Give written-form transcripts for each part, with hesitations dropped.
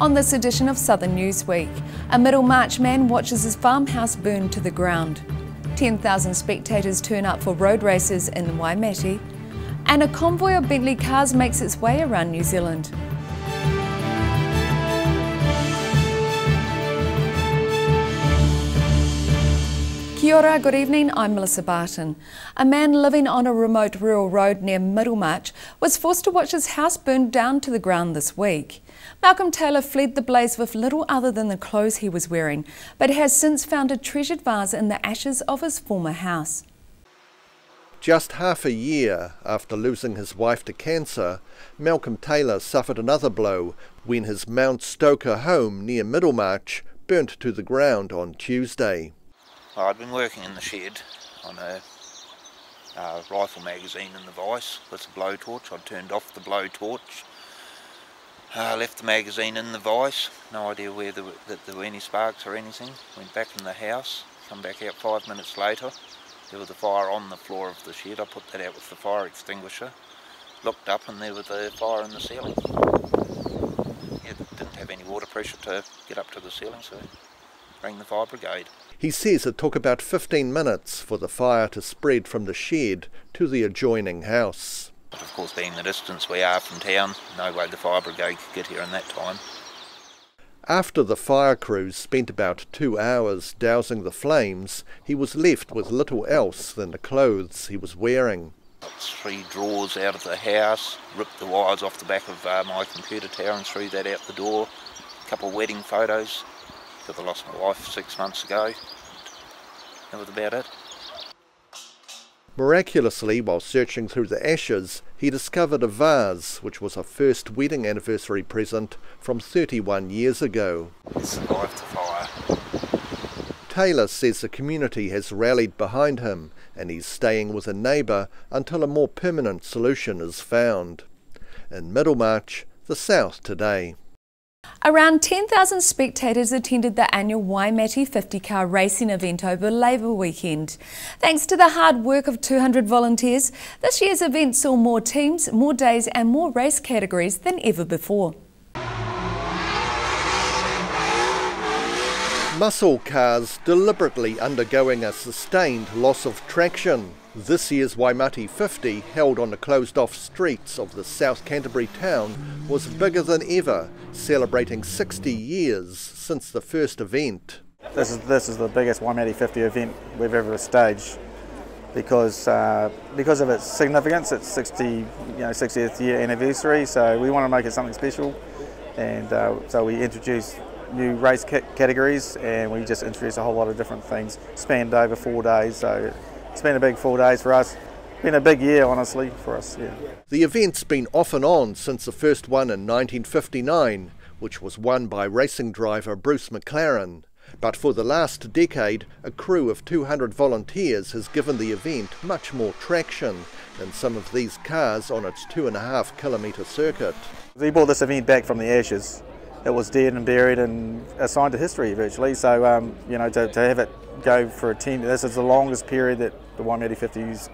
On this edition of Southern Newsweek, a Middlemarch man watches his farmhouse burn to the ground. 10,000 spectators turn up for road races in Waimate, and a convoy of Bentley cars makes its way around New Zealand. Kia ora, good evening, I'm Melissa Barton. A man living on a remote rural road near Middlemarch was forced to watch his house burn down to the ground this week. Malcolm Taylor fled the blaze with little other than the clothes he was wearing, but has since found a treasured vase in the ashes of his former house. Just half a year after losing his wife to cancer, Malcolm Taylor suffered another blow when his Mount Stoker home near Middlemarch burnt to the ground on Tuesday. I'd been working in the shed on a rifle magazine in the vise with a blowtorch. I'd turned off the blowtorch, left the magazine in the vise, no idea that there were any sparks or anything. Went back in the house, come back out 5 minutes later. There was a fire on the floor of the shed. I put that out with the fire extinguisher, looked up and there was the fire in the ceiling. Yeah, didn't have any water pressure to get up to the ceiling, so rang the fire brigade. He says it took about 15 minutes for the fire to spread from the shed to the adjoining house. But of course, being the distance we are from town, no way the fire brigade could get here in that time. After the fire crews spent about 2 hours dousing the flames, he was left with little else than the clothes he was wearing. Got 3 drawers out of the house, ripped the wires off the back of my computer tower and threw that out the door. A couple of wedding photos, because I lost my wife 6 months ago. That was about it. Miraculously, while searching through the ashes, he discovered a vase which was a first wedding anniversary present from 31 years ago. It survived the fire. Taylor says the community has rallied behind him and he's staying with a neighbour until a more permanent solution is found. In Middlemarch, the South Today. Around 10,000 spectators attended the annual Waimate 50-car racing event over Labour weekend. Thanks to the hard work of 200 volunteers, this year's event saw more teams, more days and more race categories than ever before. Muscle cars deliberately undergoing a sustained loss of traction. This year's Waimate 50, held on the closed-off streets of the South Canterbury town, was bigger than ever, celebrating 60 years since the first event. This is the biggest Waimate 50 event we've ever staged because of its significance. It's 60th year anniversary, so we want to make it something special, and so we introduced new race categories, and we just introduced a whole lot of different things, spanned over 4 days. So it's been a big 4 days for us. It's been a big year, honestly, for us. Yeah. The event's been off and on since the first one in 1959, which was won by racing driver Bruce McLaren. But for the last decade, a crew of 200 volunteers has given the event much more traction than some of these cars on its 2.5 kilometre circuit. We brought this event back from the ashes. It was dead and buried and assigned to history virtually. So to have it go for 10, this is the longest period that the Waimate 50's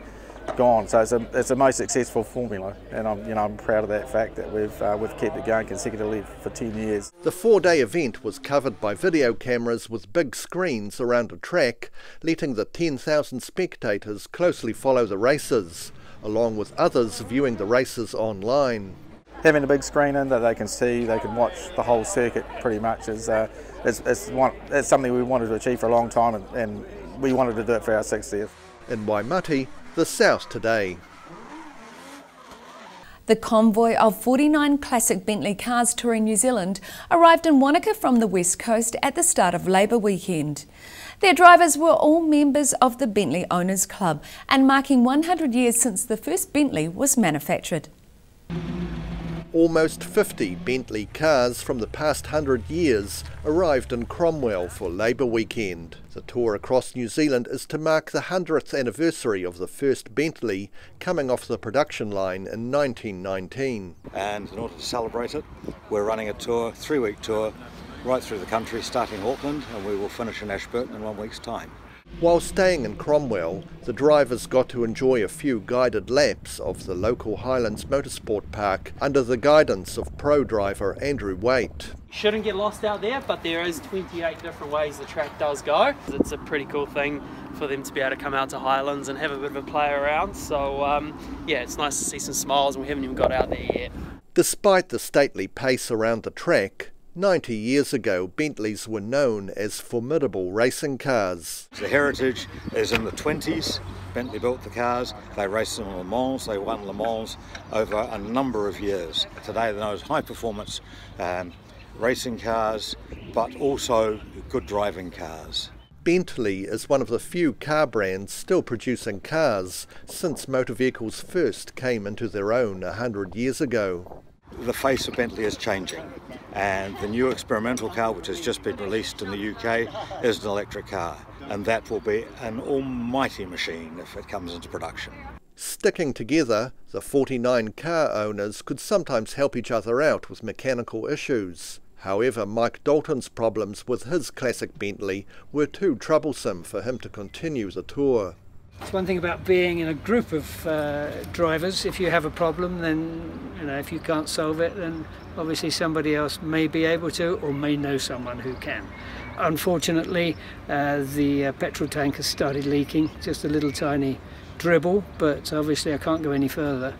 gone. So it's the most successful formula, and I'm proud of that fact that we've kept it going consecutively for 10 years. The 4-day event was covered by video cameras with big screens around a track, letting the 10,000 spectators closely follow the races, along with others viewing the races online. Having a big screen in that they can see, they can watch the whole circuit pretty much is it's something we wanted to achieve for a long time, and we wanted to do it for our 60th. In Waimate, the South Today. The convoy of 49 classic Bentley cars touring New Zealand arrived in Wanaka from the West Coast at the start of Labour weekend. Their drivers were all members of the Bentley Owners Club and marking 100 years since the first Bentley was manufactured. Almost 50 Bentley cars from the past 100 years arrived in Cromwell for Labour weekend. The tour across New Zealand is to mark the 100th anniversary of the first Bentley coming off the production line in 1919. And in order to celebrate it, we're running a tour, 3-week tour, right through the country, starting in Auckland, and we will finish in Ashburton in 1 week's time. While staying in Cromwell, the drivers got to enjoy a few guided laps of the local Highlands Motorsport Park under the guidance of pro driver Andrew Waite. Shouldn't get lost out there, but there is 28 different ways the track does go. It's a pretty cool thing for them to be able to come out to Highlands and have a bit of a play around. So yeah, it's nice to see some smiles, and we haven't even got out there yet. Despite the stately pace around the track, 90 years ago, Bentleys were known as formidable racing cars. The heritage is in the 20s. Bentley built the cars, they raced in Le Mans, they won Le Mans over a number of years. Today they're known as high performance racing cars, but also good driving cars. Bentley is one of the few car brands still producing cars since motor vehicles first came into their own 100 years ago. The face of Bentley is changing, and the new experimental car, which has just been released in the UK, is an electric car, and that will be an almighty machine if it comes into production. Sticking together, the 49 car owners could sometimes help each other out with mechanical issues. However, Mike Dalton's problems with his classic Bentley were too troublesome for him to continue the tour. It's one thing about being in a group of drivers. If you have a problem, then if you can't solve it, then obviously somebody else may be able to, or may know someone who can. Unfortunately, the petrol tank has started leaking, just a little tiny dribble, but obviously I can't go any further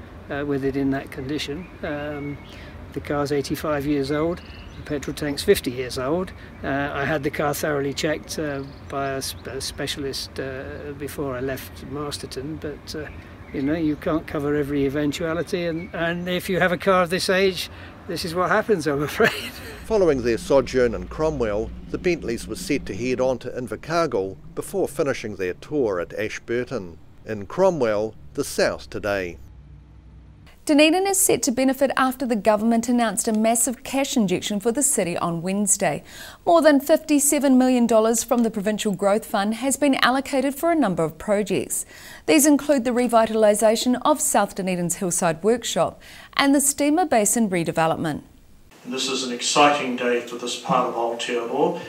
with it in that condition. The car's 85 years old. The petrol tank's 50 years old. I had the car thoroughly checked by a specialist before I left Masterton, but you can't cover every eventuality, and if you have a car of this age, this is what happens, I'm afraid. Following their sojourn in Cromwell, the Bentleys were set to head on to Invercargill before finishing their tour at Ashburton. In Cromwell, the South Today. Dunedin is set to benefit after the government announced a massive cash injection for the city on Wednesday. More than $57 million from the Provincial Growth Fund has been allocated for a number of projects. These include the revitalisation of South Dunedin's Hillside Workshop and the Steamer Basin redevelopment. This is an exciting day for this part of Aotearoa.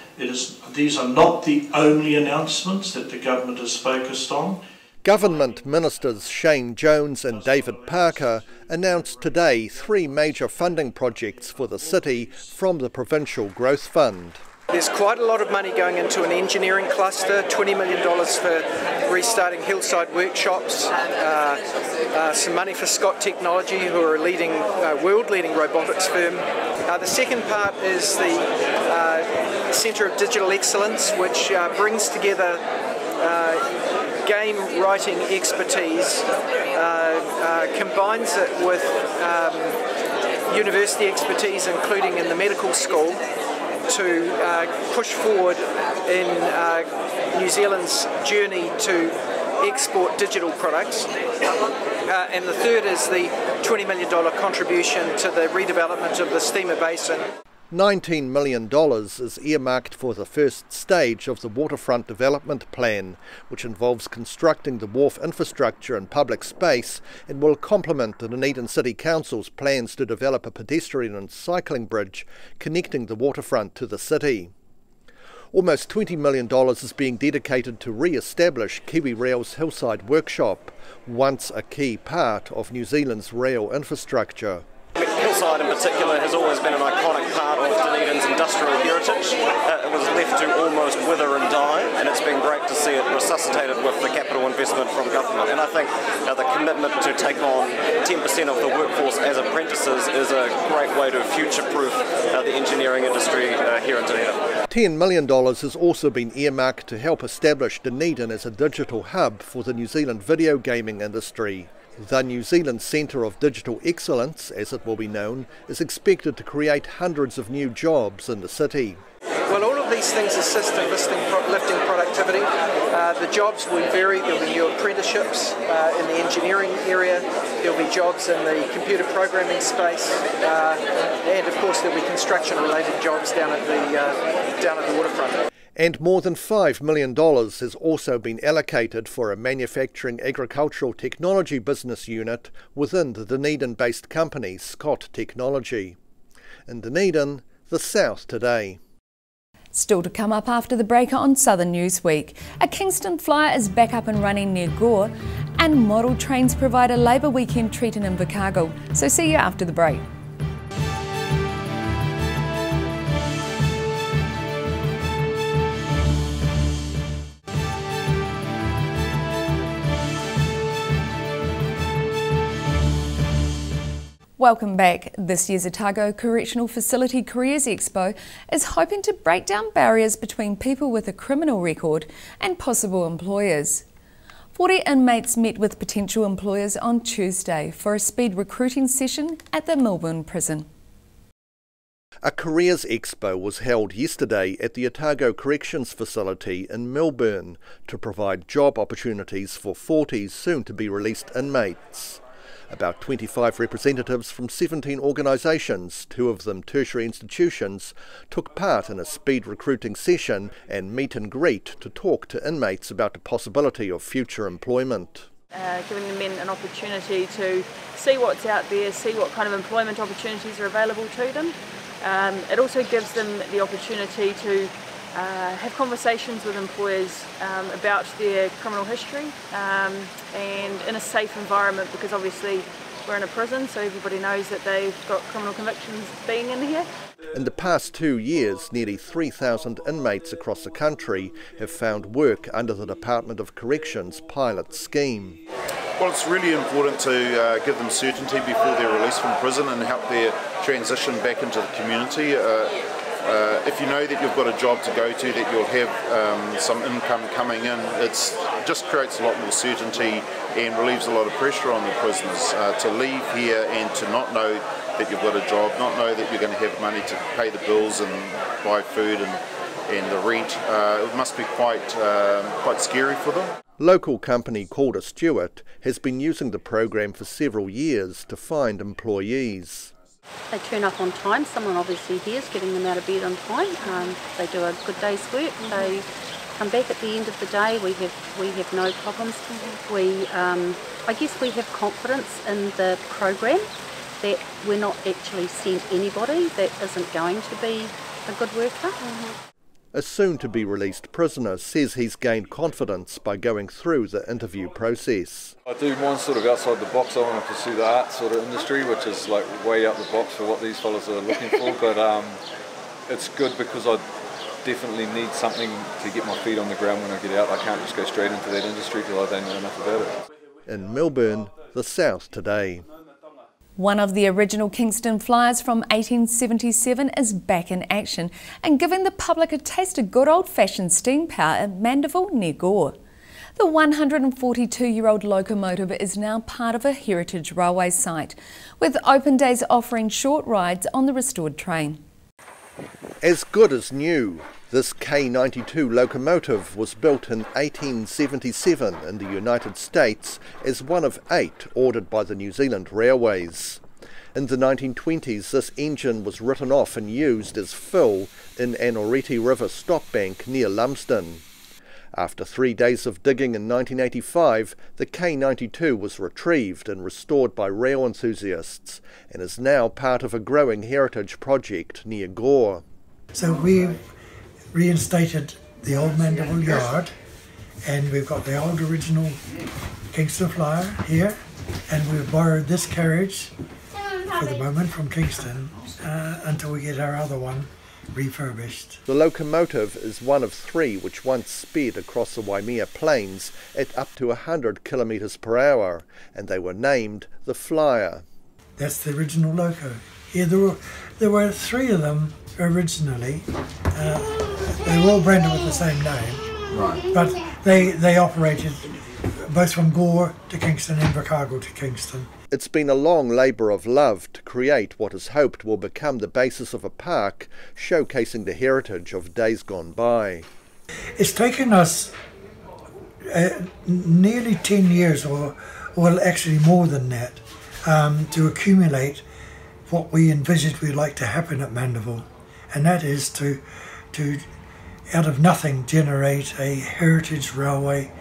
These are not the only announcements that the government is focused on. Government Ministers Shane Jones and David Parker announced today 3 major funding projects for the city from the Provincial Growth Fund. There's quite a lot of money going into an engineering cluster, $20 million for restarting Hillside Workshops, some money for Scott Technology, who are a world-leading robotics firm. The second part is the Centre of Digital Excellence, which brings together game writing expertise, combines it with university expertise, including in the medical school, to push forward in New Zealand's journey to export digital products. And the third is the $20 million contribution to the redevelopment of the Steamer Basin. $19 million is earmarked for the first stage of the Waterfront Development Plan, which involves constructing the wharf infrastructure and public space and will complement the Dunedin City Council's plans to develop a pedestrian and cycling bridge connecting the waterfront to the city. Almost $20 million is being dedicated to re-establish KiwiRail's Hillside Workshop, once a key part of New Zealand's rail infrastructure. Hillside in particular has always been an iconic part of Dunedin's industrial heritage. It was left to almost wither and die, and it's been great to see it resuscitated with the capital investment from government. And I think the commitment to take on 10% of the workforce as apprentices is a great way to future-proof the engineering industry here in Dunedin. $10 million has also been earmarked to help establish Dunedin as a digital hub for the New Zealand video gaming industry. The New Zealand Centre of Digital Excellence, as it will be known, is expected to create hundreds of new jobs in the city. Well, all of these things assist in lifting productivity. The jobs will vary. There will be new apprenticeships in the engineering area. There will be jobs in the computer programming space, and of course there will be construction-related jobs down at the waterfront. And more than $5 million has also been allocated for a manufacturing agricultural technology business unit within the Dunedin-based company Scott Technology. In Dunedin, the South Today. Still to come up after the break on Southern Newsweek. A Kingston Flyer is back up and running near Gore, and model trains provide a Labour weekend treat in Invercargill. So see you after the break. Welcome back. This year's Otago Correctional Facility Careers Expo is hoping to break down barriers between people with a criminal record and possible employers. 40 inmates met with potential employers on Tuesday for a speed recruiting session at the Melbourne prison. A Careers Expo was held yesterday at the Otago Corrections Facility in Melbourne to provide job opportunities for 40 soon-to-be-released inmates. About 25 representatives from 17 organisations, 2 of them tertiary institutions, took part in a speed recruiting session and meet and greet to talk to inmates about the possibility of future employment. Giving the men an opportunity to see what's out there, see what kind of employment opportunities are available to them. It also gives them the opportunity to have conversations with employers about their criminal history and in a safe environment, because obviously we're in a prison, so everybody knows that they've got criminal convictions being in here. In the past 2 years, nearly 3,000 inmates across the country have found work under the Department of Corrections pilot scheme. Well, it's really important to give them certainty before they're released from prison and help their transition back into the community. If you know that you've got a job to go to, that you'll have some income coming in, it just creates a lot more certainty and relieves a lot of pressure on the prisoners to leave here and to not know that you've got a job, not know that you're going to have money to pay the bills and buy food and the rent. It must be quite scary for them. Local company Calder Stewart has been using the program for several years to find employees. They turn up on time. Someone obviously here is getting them out of bed on time. They do a good day's work. They come back at the end of the day. We have no problems. I guess we have confidence in the program that we're not actually sent anybody that isn't going to be a good worker. A soon-to-be-released prisoner says he's gained confidence by going through the interview process. I do one sort of outside the box. I want to pursue the art sort of industry, which is like way out the box for what these fellas are looking for, but it's good because I definitely need something to get my feet on the ground when I get out. I can't just go straight into that industry because I don't know enough about it. In Melbourne, The South Today. One of the original Kingston Flyers from 1877 is back in action and giving the public a taste of good old-fashioned steam power at Mandeville near Gore. The 142-year-old locomotive is now part of a heritage railway site, with open days offering short rides on the restored train. As good as new, this K92 locomotive was built in 1877 in the United States as one of 8 ordered by the New Zealand Railways. In the 1920s, this engine was written off and used as fill in Anoreti River stockbank near Lumsden. After 3 days of digging in 1985, the K92 was retrieved and restored by rail enthusiasts and is now part of a growing heritage project near Gore. So we've reinstated the old Mandeville yard, and we've got the old original Kingston Flyer here, and we've borrowed this carriage for the moment from Kingston until we get our other one refurbished. The locomotive is one of 3 which once sped across the Waimea Plains at up to 100 kilometres per hour, and they were named the Flyer. That's the original loco. Yeah, there were 3 of them originally. They were all branded with the same name, right, but they operated both from Gore to Kingston and Invercargill to Kingston. It's been a long labour of love to create what is hoped will become the basis of a park showcasing the heritage of days gone by. It's taken us nearly 10 years, or well, actually more than that, to accumulate what we envisaged we'd like to happen at Mandeville, and that is to out of nothing generate a heritage railway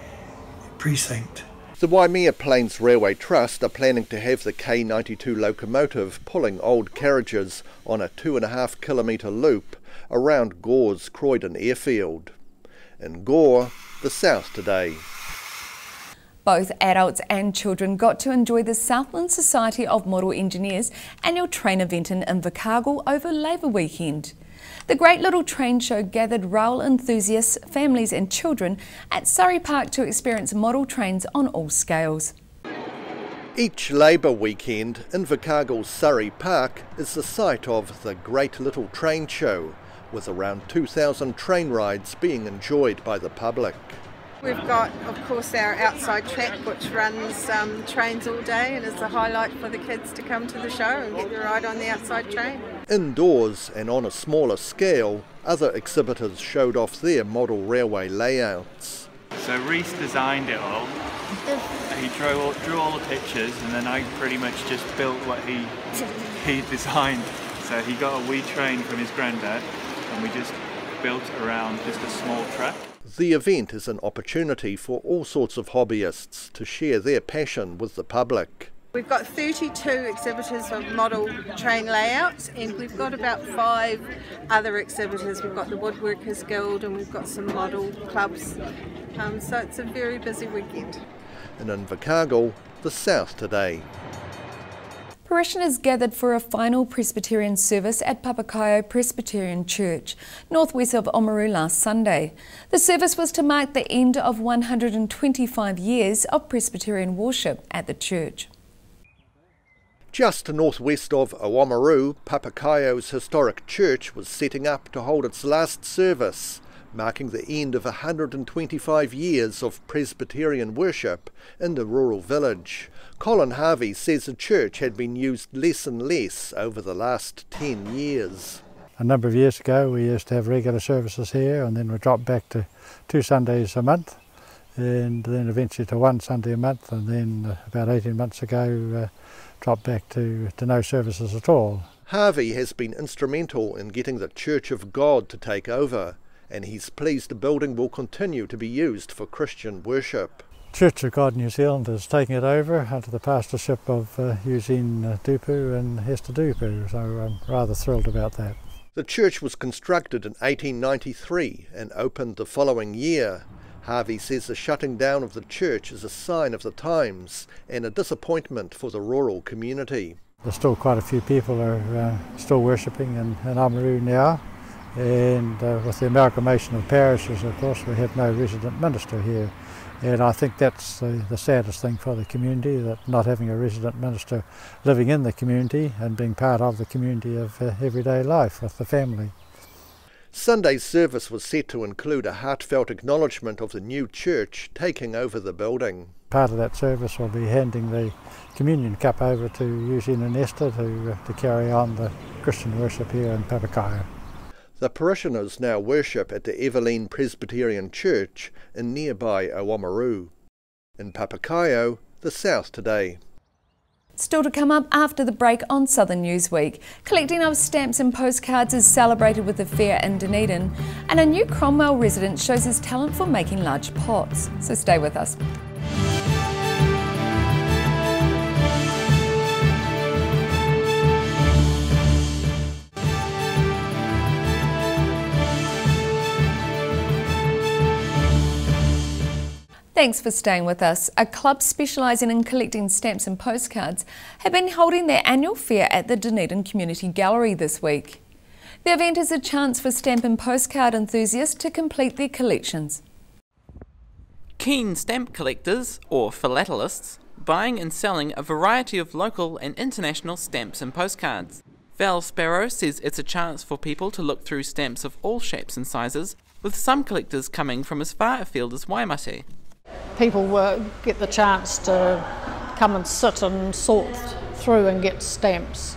precinct. The Waimea Plains Railway Trust are planning to have the K92 locomotive pulling old carriages on a 2.5 kilometre loop around Gore's Croydon airfield. In Gore, the South Today. Both adults and children got to enjoy the Southland Society of Model Engineers annual train event in Invercargill over Labour weekend. The Great Little Train Show gathered rail enthusiasts, families and children at Surrey Park to experience model trains on all scales. Each Labour weekend, Invercargill's Surrey Park is the site of the Great Little Train Show, with around 2,000 train rides being enjoyed by the public. We've got, of course, our outside track which runs trains all day and is the highlight for the kids to come to the show and get the ride on the outside train. Indoors and on a smaller scale, other exhibitors showed off their model railway layouts. So Reese designed it all. He drew all the pictures and then I pretty much just built what he designed. So he got a wee train from his granddad and we just built around just a small track. The event is an opportunity for all sorts of hobbyists to share their passion with the public. We've got 32 exhibitors of model train layouts and we've got about 5 other exhibitors. We've got the Woodworkers Guild and we've got some model clubs. So it's a very busy weekend. In Invercargill, the South Today. Parishioners gathered for a final Presbyterian service at Papakaio Presbyterian Church, northwest of Oamaru last Sunday. The service was to mark the end of 125 years of Presbyterian worship at the church. Just northwest of Oamaru, Papakaio's historic church was setting up to hold its last service, marking the end of 125 years of Presbyterian worship in the rural village. Colin Harvey says the church had been used less and less over the last 10 years. A number of years ago we used to have regular services here and then we dropped back to 2 Sundays a month and then eventually to 1 Sunday a month and then about 18 months ago dropped back to no services at all. Harvey has been instrumental in getting the Church of God to take over and he's pleased the building will continue to be used for Christian worship. Church of God New Zealand is taking it over under the pastorship of Eugene Dupu and Hester Dupu, so I'm rather thrilled about that. The church was constructed in 1893 and opened the following year. Harvey says the shutting down of the church is a sign of the times and a disappointment for the rural community. There's still quite a few people are still worshipping in Oamaru now, and with the amalgamation of parishes, of course, we have no resident minister here. And I think that's the saddest thing for the community, that not having a resident minister living in the community and being part of the community of everyday life with the family. Sunday's service was set to include a heartfelt acknowledgement of the new church taking over the building. Part of that service will be handing the communion cup over to Eugene and Esther to carry on the Christian worship here in Papakaio. The parishioners now worship at the Eveline Presbyterian Church in nearby Oamaru. In Papakaio, the South Today. Still to come up after the break on Southern Newsweek. Collecting of stamps and postcards is celebrated with a fair in Dunedin, and a new Cromwell resident shows his talent for making large pots. So stay with us. Thanks for staying with us. A club specialising in collecting stamps and postcards have been holding their annual fair at the Dunedin Community Gallery this week. The event is a chance for stamp and postcard enthusiasts to complete their collections. Keen stamp collectors, or philatelists, buying and selling a variety of local and international stamps and postcards. Val Sparrow says it's a chance for people to look through stamps of all shapes and sizes, with some collectors coming from as far afield as Waimate. People get the chance to come and sit and sort through and get stamps.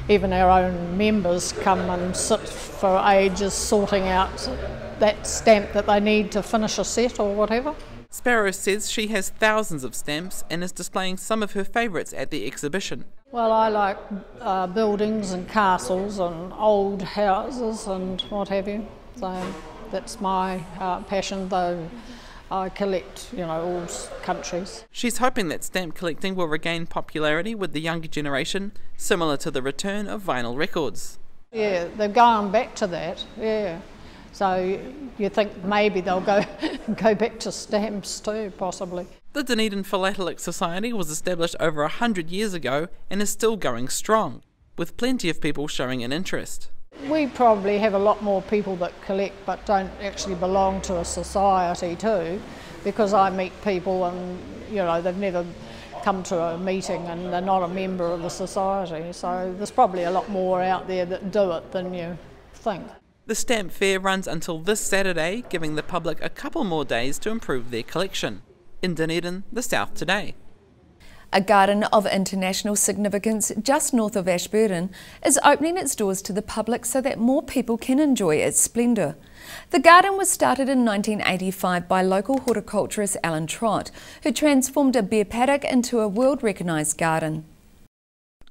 Even our own members come and sit for ages sorting out that stamp that they need to finish a set or whatever. Sparrow says she has thousands of stamps and is displaying some of her favourites at the exhibition. Well, I like buildings and castles and old houses and what have you. So that's my passion, though I collect, all countries. She's hoping that stamp collecting will regain popularity with the younger generation, similar to the return of vinyl records. Yeah, they're going back to that, yeah. So you think maybe they'll go back to stamps too, possibly. The Dunedin Philatelic Society was established over 100 years ago and is still going strong, with plenty of people showing an interest. We probably have a lot more people that collect but don't actually belong to a society too, because I meet people and, you know, they've never come to a meeting and they're not a member of the society, so there's probably a lot more out there that do it than you think. The stamp fair runs until this Saturday, giving the public a couple more days to improve their collection. In Dunedin, the South Today. A garden of international significance just north of Ashburton is opening its doors to the public so that more people can enjoy its splendour. The garden was started in 1985 by local horticulturist Alan Trott, who transformed a beer paddock into a world-recognised garden.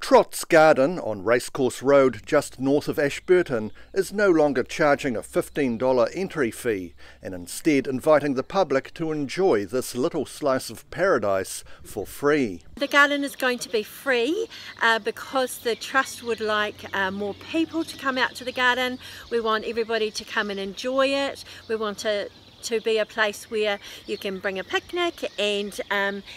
Trott's Garden on Racecourse Road just north of Ashburton is no longer charging a $15 entry fee and instead inviting the public to enjoy this little slice of paradise for free. The garden is going to be free because the Trust would like more people to come out to the garden. We want everybody to come and enjoy it. We want to be a place where you can bring a picnic and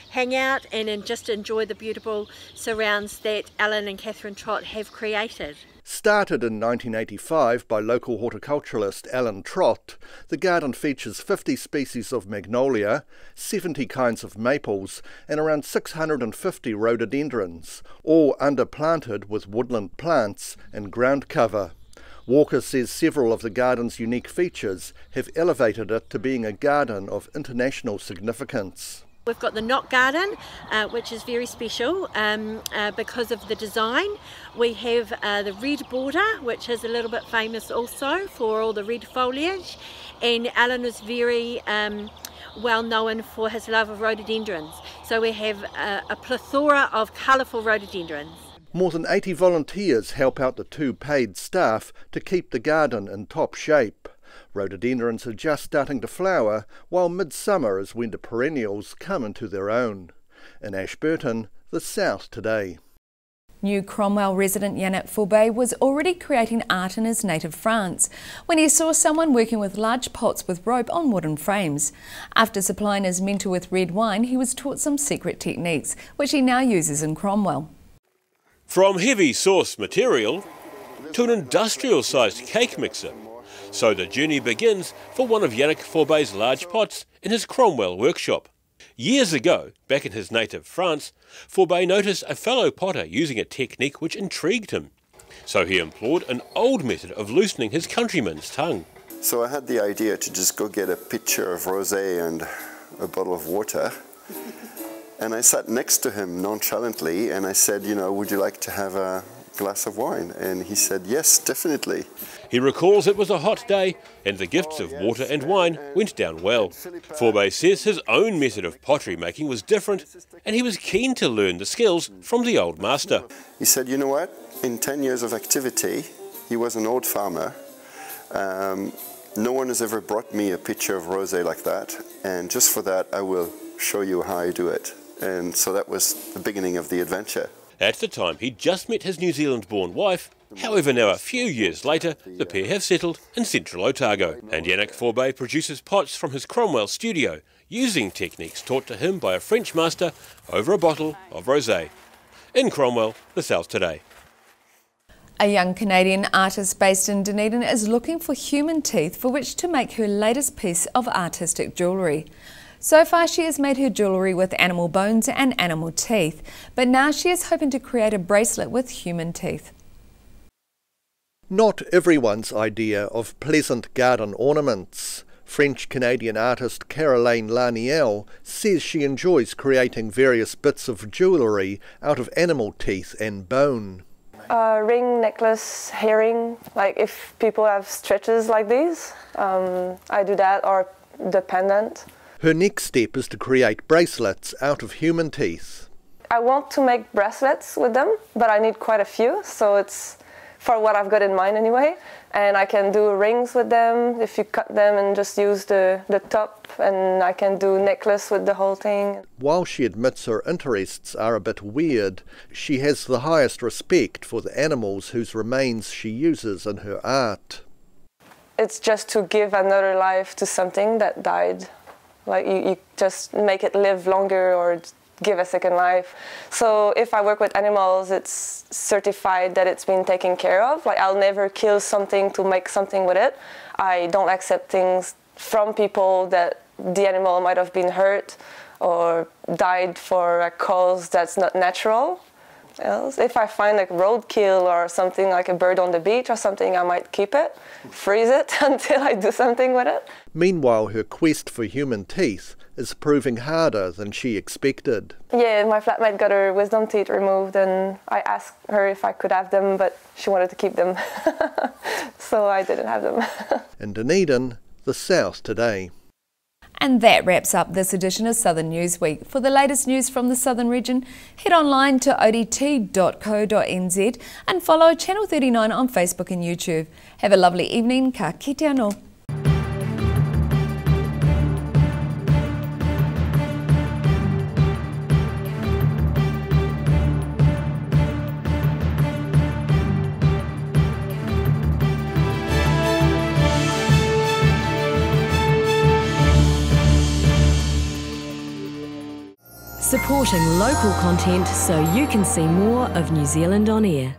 hang out and just enjoy the beautiful surrounds that Alan and Catherine Trott have created. Started in 1985 by local horticulturalist Alan Trott, the garden features 50 species of magnolia, 70 kinds of maples and around 650 rhododendrons, all underplanted with woodland plants and ground cover. Walker says several of the garden's unique features have elevated it to being a garden of international significance. We've got the knot garden, which is very special because of the design. We have the red border, which is a little bit famous also for all the red foliage. And Alan is very well known for his love of rhododendrons. So we have a plethora of colourful rhododendrons. More than 80 volunteers help out the two paid staff to keep the garden in top shape. Rhododendrons are just starting to flower, while midsummer is when the perennials come into their own. In Ashburton, the South Today. New Cromwell resident Yannick Forbet was already creating art in his native France when he saw someone working with large pots with rope on wooden frames. After supplying his mentor with red wine, he was taught some secret techniques, which he now uses in Cromwell. From heavy source material to an industrial-sized cake mixer. So the journey begins for one of Yannick Forbet's large pots in his Cromwell workshop. Years ago, back in his native France, Forbet noticed a fellow potter using a technique which intrigued him. So he employed an old method of loosening his countryman's tongue. So I had the idea to just go get a pitcher of rosé and a bottle of water. And I sat next to him nonchalantly and I said, you know, would you like to have a glass of wine? And he said, yes, definitely. He recalls it was a hot day and the gifts of water and wine went down well. Forbet says his own method of pottery making was different and he was keen to learn the skills from the old master. He said, you know what, in 10 years of activity, he was an old farmer. No one has ever brought me a pitcher of rosé like that, and just for that I will show you how I do it. And so that was the beginning of the adventure. At the time, he'd just met his New Zealand-born wife. However, now a few years later, the pair have settled in central Otago. And Yannick Forbet produces pots from his Cromwell studio, using techniques taught to him by a French master over a bottle of rosé. In Cromwell, the South Today. A young Canadian artist based in Dunedin is looking for human teeth for which to make her latest piece of artistic jewellery. So far she has made her jewellery with animal bones and animal teeth, but now she is hoping to create a bracelet with human teeth. Not everyone's idea of pleasant garden ornaments. French-Canadian artist Caroline Laniel says she enjoys creating various bits of jewellery out of animal teeth and bone. Ring, necklace, herring, like if people have stretches like these, I do that, or the pendant. Her next step is to create bracelets out of human teeth. I want to make bracelets with them, but I need quite a few, so it's for what I've got in mind anyway. And I can do rings with them if you cut them and just use the top, and I can do necklace with the whole thing. While she admits her interests are a bit weird, she has the highest respect for the animals whose remains she uses in her art. It's just to give another life to something that died. Like you just make it live longer or give a second life. So if I work with animals, it's certified that it's been taken care of. Like I'll never kill something to make something with it. I don't accept things from people that the animal might have been hurt or died for a cause that's not natural. If I find like roadkill or something like a bird on the beach or something, I might keep it, freeze it until I do something with it. Meanwhile, her quest for human teeth is proving harder than she expected. Yeah, my flatmate got her wisdom teeth removed and I asked her if I could have them, but she wanted to keep them, so I didn't have them. In Dunedin, the South Today. And that wraps up this edition of Southern Newsweek. For the latest news from the Southern region, head online to odt.co.nz and follow Channel 39 on Facebook and YouTube. Have a lovely evening. Ka kite anō. Supporting local content so you can see more of New Zealand on air.